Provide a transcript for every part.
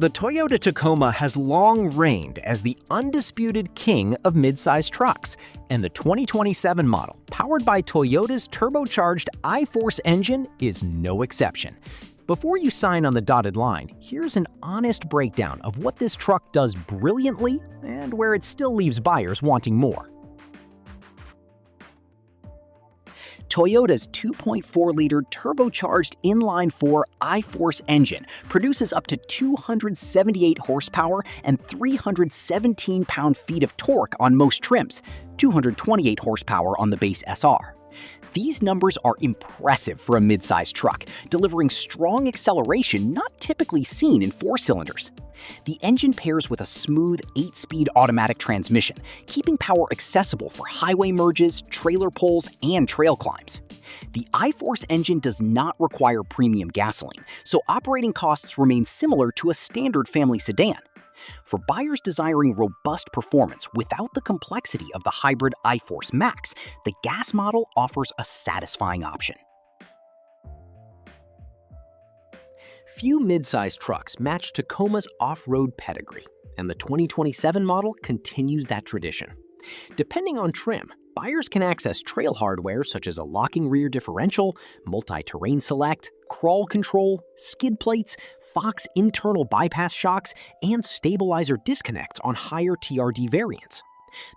The Toyota Tacoma has long reigned as the undisputed king of midsize trucks, and the 2027 model, powered by Toyota's turbocharged iForce engine, is no exception. Before you sign on the dotted line, here's an honest breakdown of what this truck does brilliantly and where it still leaves buyers wanting more. Toyota's 2.4-liter turbocharged inline-4 iForce engine produces up to 278 horsepower and 317 pound-feet of torque on most trims, 228 horsepower on the base SR. These numbers are impressive for a midsize truck, delivering strong acceleration not typically seen in 4-cylinders. The engine pairs with a smooth 8-speed automatic transmission, keeping power accessible for highway merges, trailer pulls, and trail climbs. The iForce engine does not require premium gasoline, so operating costs remain similar to a standard family sedan. For buyers desiring robust performance without the complexity of the hybrid iForce Max, the gas model offers a satisfying option. Few midsize trucks match Tacoma's off-road pedigree, and the 2027 model continues that tradition. Depending on trim, buyers can access trail hardware such as a locking rear differential, multi-terrain select, crawl control, skid plates, Fox internal bypass shocks, and stabilizer disconnects on higher TRD variants.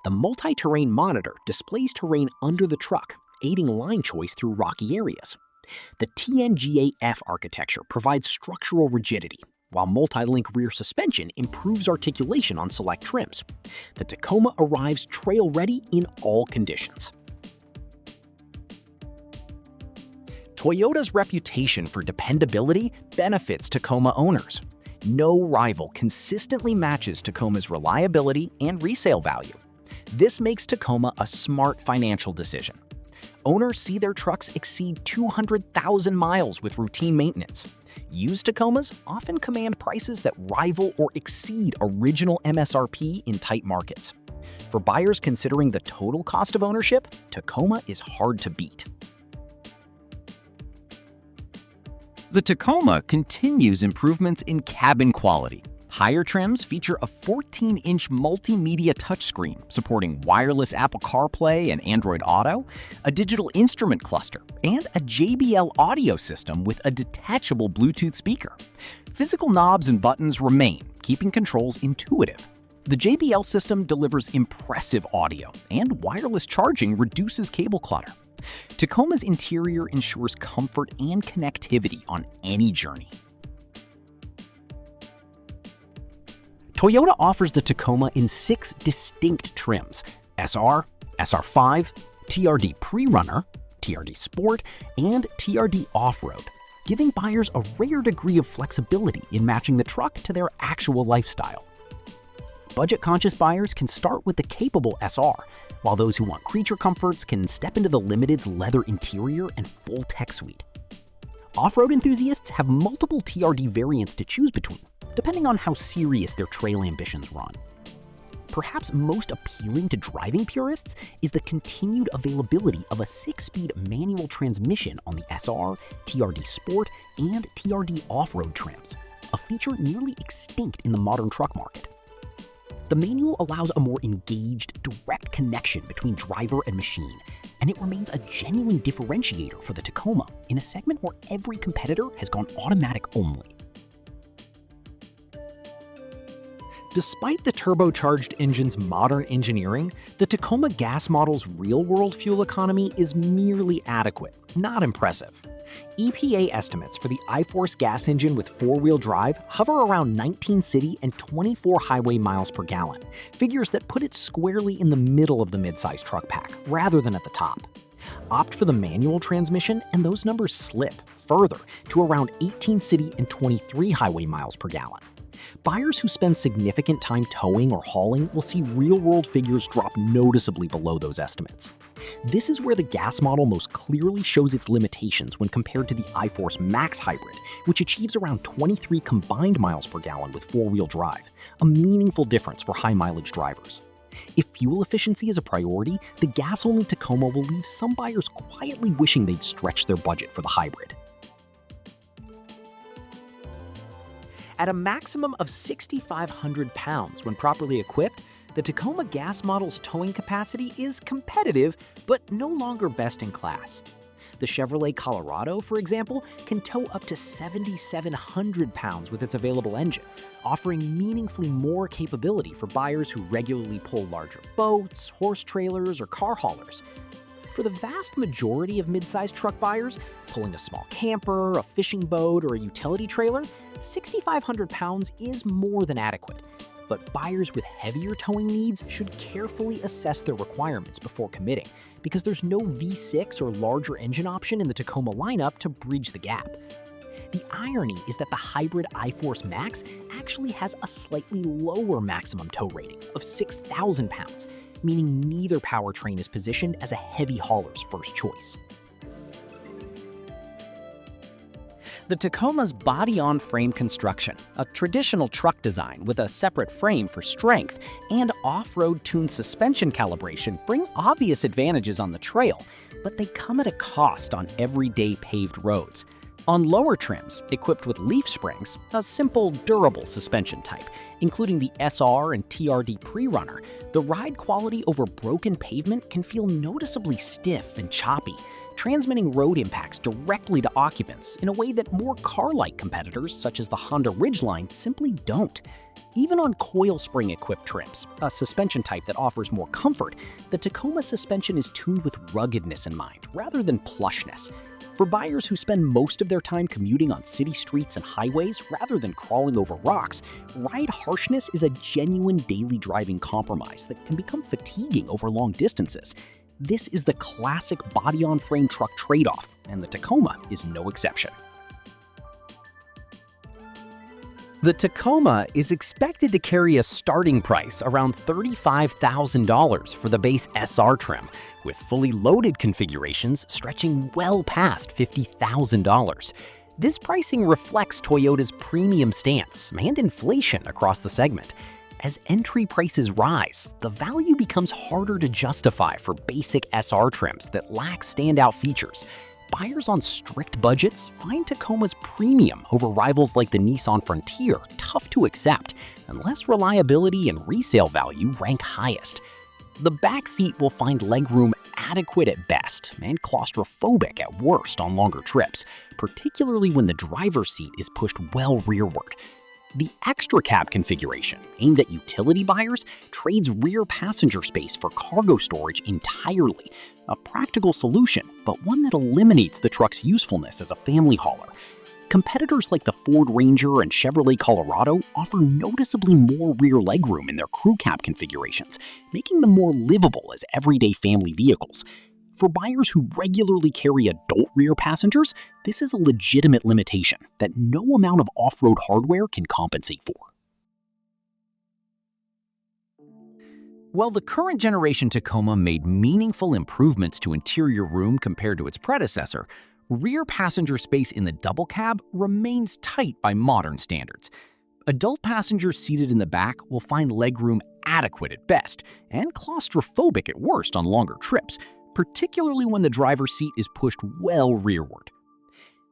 The multi-terrain monitor displays terrain under the truck, aiding line choice through rocky areas. The TNGA-F architecture provides structural rigidity, while multi-link rear suspension improves articulation on select trims. The Tacoma arrives trail-ready in all conditions. Toyota's reputation for dependability benefits Tacoma owners. No rival consistently matches Tacoma's reliability and resale value. This makes Tacoma a smart financial decision. Owners see their trucks exceed 200,000 miles with routine maintenance. Used Tacomas often command prices that rival or exceed original MSRP in tight markets. For buyers considering the total cost of ownership, Tacoma is hard to beat. The Tacoma continues improvements in cabin quality. Higher trims feature a 14-inch multimedia touchscreen supporting wireless Apple CarPlay and Android Auto, a digital instrument cluster, and a JBL audio system with a detachable Bluetooth speaker. Physical knobs and buttons remain, keeping controls intuitive. The JBL system delivers impressive audio, and wireless charging reduces cable clutter. Tacoma's interior ensures comfort and connectivity on any journey. Toyota offers the Tacoma in 6 distinct trims: SR, SR5, TRD Pre-Runner, TRD Sport, and TRD Off-Road, giving buyers a rare degree of flexibility in matching the truck to their actual lifestyle. Budget-conscious buyers can start with the capable SR, while those who want creature comforts can step into the Limited's leather interior and full tech suite. Off-road enthusiasts have multiple TRD variants to choose between, depending on how serious their trail ambitions run. Perhaps most appealing to driving purists is the continued availability of a 6-speed manual transmission on the SR, TRD Sport, and TRD Off-Road trims, a feature nearly extinct in the modern truck market. The manual allows a more engaged, direct connection between driver and machine, and it remains a genuine differentiator for the Tacoma in a segment where every competitor has gone automatic only. Despite the turbocharged engine's modern engineering, the Tacoma gas model's real-world fuel economy is merely adequate, not impressive. EPA estimates for the iForce gas engine with 4-wheel drive hover around 19 city and 24 highway miles per gallon, figures that put it squarely in the middle of the midsize truck pack, rather than at the top. Opt for the manual transmission, and those numbers slip further to around 18 city and 23 highway miles per gallon. Buyers who spend significant time towing or hauling will see real-world figures drop noticeably below those estimates. This is where the gas model most clearly shows its limitations when compared to the iForce Max Hybrid, which achieves around 23 combined miles per gallon with 4-wheel drive, a meaningful difference for high-mileage drivers. If fuel efficiency is a priority, the gas-only Tacoma will leave some buyers quietly wishing they'd stretched their budget for the hybrid. At a maximum of 6,500 pounds when properly equipped, the Tacoma gas model's towing capacity is competitive, but no longer best in class. The Chevrolet Colorado, for example, can tow up to 7,700 pounds with its available engine, offering meaningfully more capability for buyers who regularly pull larger boats, horse trailers, or car haulers. For the vast majority of midsize truck buyers, pulling a small camper, a fishing boat, or a utility trailer, 6,500 pounds is more than adequate. But buyers with heavier towing needs should carefully assess their requirements before committing, because there's no V6 or larger engine option in the Tacoma lineup to bridge the gap. The irony is that the hybrid iForce Max actually has a slightly lower maximum tow rating of 6,000 pounds, meaning neither powertrain is positioned as a heavy hauler's first choice. The Tacoma's body-on-frame construction, a traditional truck design with a separate frame for strength, and off-road tuned suspension calibration bring obvious advantages on the trail, but they come at a cost on everyday paved roads. On lower trims, equipped with leaf springs, a simple, durable suspension type, including the SR and TRD pre-runner, the ride quality over broken pavement can feel noticeably stiff and choppy, transmitting road impacts directly to occupants in a way that more car-like competitors, such as the Honda Ridgeline, simply don't. Even on coil spring-equipped trims, a suspension type that offers more comfort, the Tacoma suspension is tuned with ruggedness in mind, rather than plushness. For buyers who spend most of their time commuting on city streets and highways rather than crawling over rocks, ride harshness is a genuine daily driving compromise that can become fatiguing over long distances. This is the classic body-on-frame truck trade-off, and the Tacoma is no exception. The Tacoma is expected to carry a starting price around $35,000 for the base SR trim, with fully loaded configurations stretching well past $50,000. This pricing reflects Toyota's premium stance and inflation across the segment. As entry prices rise, the value becomes harder to justify for basic SR trims that lack standout features. Buyers on strict budgets find Tacoma's premium over rivals like the Nissan Frontier tough to accept, unless reliability and resale value rank highest. The back seat will find legroom adequate at best and claustrophobic at worst on longer trips, particularly when the driver's seat is pushed well rearward. The extra cab configuration, aimed at utility buyers, trades rear passenger space for cargo storage entirely, a practical solution, but one that eliminates the truck's usefulness as a family hauler. Competitors like the Ford Ranger and Chevrolet Colorado offer noticeably more rear legroom in their crew cab configurations, making them more livable as everyday family vehicles. For buyers who regularly carry adult rear passengers, this is a legitimate limitation that no amount of off-road hardware can compensate for. While the current generation Tacoma made meaningful improvements to interior room compared to its predecessor, rear passenger space in the double cab remains tight by modern standards. Adult passengers seated in the back will find legroom adequate at best and claustrophobic at worst on longer trips, particularly when the driver's seat is pushed well rearward.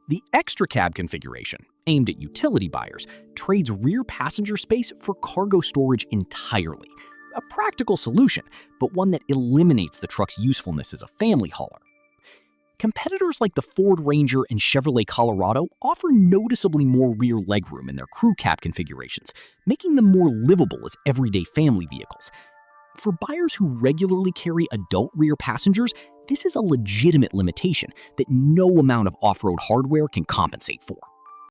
The extra cab configuration, aimed at utility buyers, trades rear passenger space for cargo storage entirely, a practical solution, but one that eliminates the truck's usefulness as a family hauler. Competitors like the Ford Ranger and Chevrolet Colorado offer noticeably more rear legroom in their crew cab configurations, making them more livable as everyday family vehicles. For buyers who regularly carry adult rear passengers, this is a legitimate limitation that no amount of off-road hardware can compensate for.